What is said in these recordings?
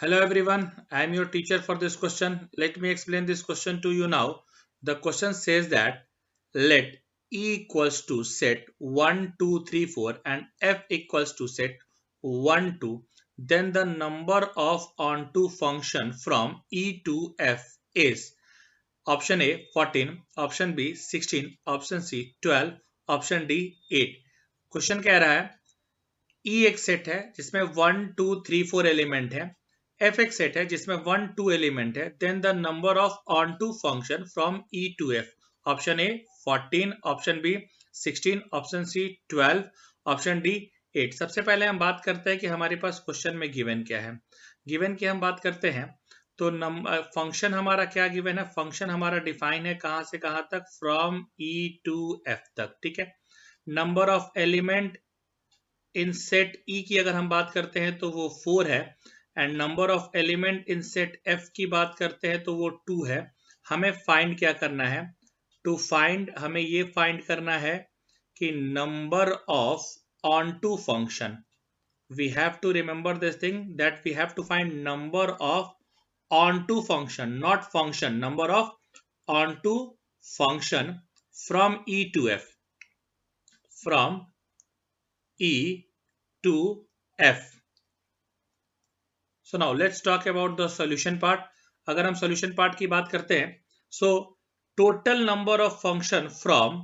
Hello everyone, I am your teacher for this question. Let me explain this question to you now. The question says that let E equals to set 1, 2, 3, 4 and F equals to set 1, 2. Then the number of onto function from E to F is option A 14, option B 16, option C 12, option D 8. Question कह रहा है E एक set है जिसमें 1 2 3 4 element है. F एक set है जिसमें 1 2 एलिमेंट है. Then the number of onto function from E to F. Option A 14, option B 16, option C 12, option D 8. सबसे पहले हम बात करते हैं कि हमारे पास क्वेश्चन में गिवन क्या है. गिवन की हम बात करते हैं तो फंक्शन हमारा क्या गिवन है. फंक्शन हमारा डिफाइन है कहां से कहां तक, फ्रॉम E टू F तक. ठीक है. Number of element in set E की अगर हम बात करते हैं तो वो 4 है. And number of element in set F की बात करते हैं तो वो 2 है. हमें फाइंड क्या करना है. टू फाइंड हमें ये फाइंड करना है कि number of onto function. we have to remember this thing that we have to find number of onto function, not function, number of onto function from E to F, from E to F. So now let's talk about the solution part. अगर हम solution part की बात करते हैं, so total number of function from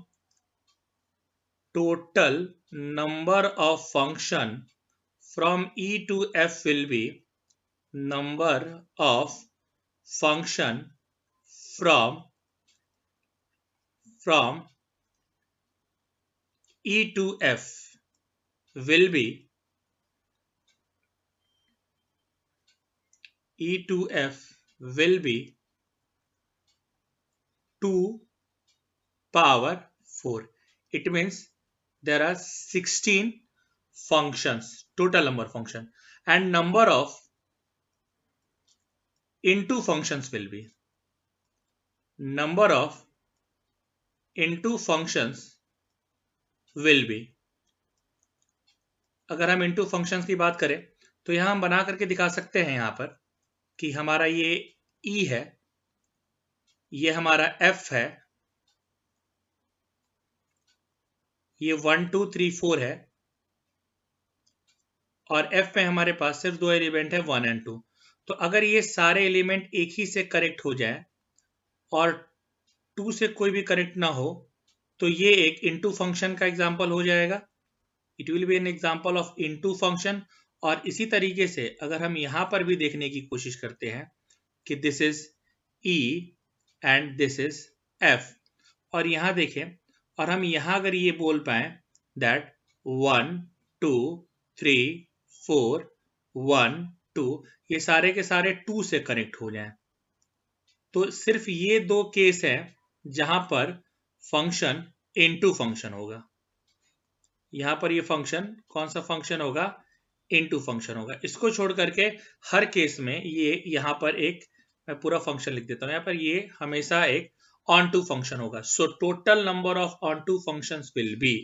E to F will be number of function from E to F will be E to F will be 2 power 4. It means there are 16 functions, total number of function, and number of into functions will be number of into functions will be. अगर हम into functions की बात करें तो यहां हम बना करके दिखा सकते हैं यहां पर कि हमारा ये E है, ये हमारा F है, ये 1 2 3 4 है और F में हमारे पास सिर्फ 2 एलिमेंट है 1 एंड 2. तो अगर ये सारे एलिमेंट एक ही से करेक्ट हो जाए और 2 से कोई भी करेक्ट ना हो तो ये एक इनटू फंक्शन का एग्जांपल हो जाएगा. It will be an example of into function. और इसी तरीके से अगर हम यहां पर भी देखने की कोशिश करते हैं कि this is E and this is F और यहां देखें और हम यहां अगर ये बोल पाए दैट 1 2 3 4 1 2 ये सारे के सारे 2 से कनेक्ट हो जाएं, तो सिर्फ ये दो केस है जहां पर फंक्शन इनटू फंक्शन होगा. यहां पर ये फंक्शन कौन सा फंक्शन होगा, इनटू फंक्शन होगा. इसको छोड़ करके हर केस में ये यहां पर एक, मैं पूरा फंक्शन लिख देता हूं, यहां पर ये हमेशा एक ऑन टू फंक्शन होगा. So total number of onto functions will be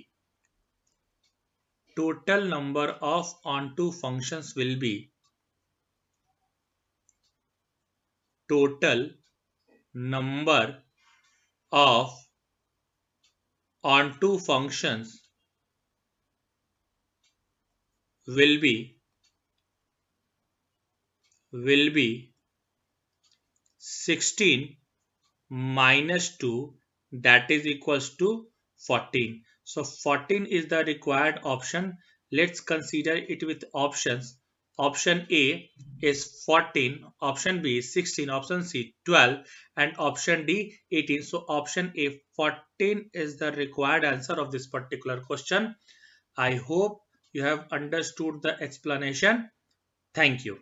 total number of onto functions will be total number of onto functions will be 16 minus 2, that is equals to 14. So 14 is the required option. Let's consider it with options. Option A is 14, option B is 16, option C 12 and option D 18. So option A 14 is the required answer of this particular question. I hope you have understood the explanation. Thank you.